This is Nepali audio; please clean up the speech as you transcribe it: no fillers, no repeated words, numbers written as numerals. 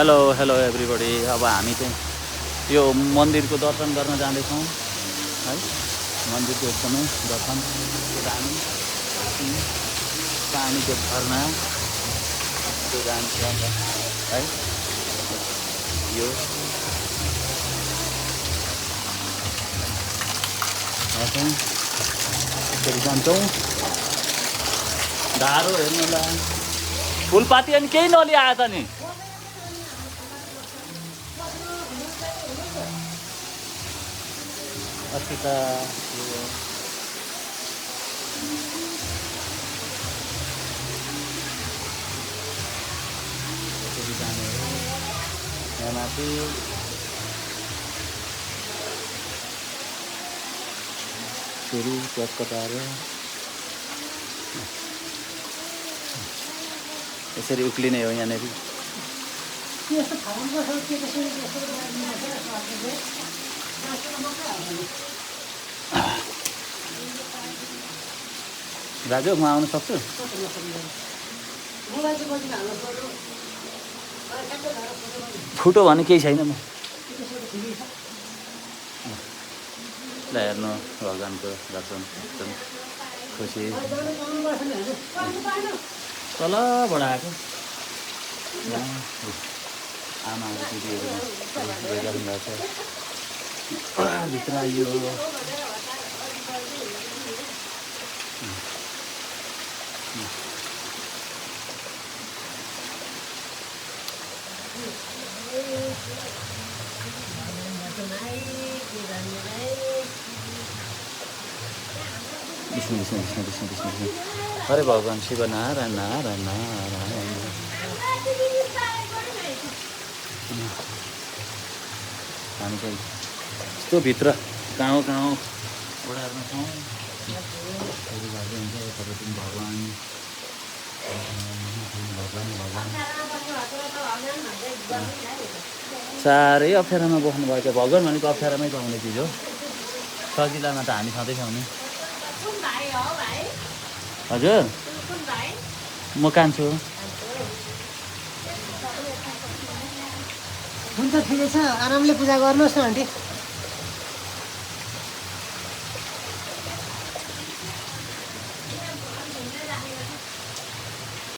Hello hello everybody. अब हामी चाहिँ यो मन्दिरको दर्शन गर्न जाँदैछौँ है। मन्दिरको एकदमै दर्शन दामी पानीको झरना त्यो जान्छ है। यो चाहिँ यसरी जान्छौँ। धारो हेर्नुलाई फुलपाती अनि केही नलिआए त नि। अस्ति त यसरी जाने हो यहाँ माथि। फेरि कतार यसरी उक्लिने हो यहाँनिर। दाजु म आउन सक्छु? फुटो भने केही छैन म। ल हेर्नु भगवान्को दर्शन एकदम खुसी। तलबाट आएको आमाहरू दिदीहरू गइरहनु भएको छ। भित्र आइयो। विष्णु विष्णु विष्णु विष्णु विष्णु हरे भगवान् शिव नारायण नारायण नारायण। हामी चाहिँ यस्तो भित्र गाउँ ओडारमा छौँ। भगवान् साह्रै अप्ठ्यारोमा बस्नुभएको छ। भगवान् भनेको अप्ठ्यारोमै पाउने चिज हो। सजिलामा त हामी छँदैछौँ नि। हजुर म कान्छु। हुन्छ ठिकै छ, आरामले पूजा गर्नुहोस् न आन्टी।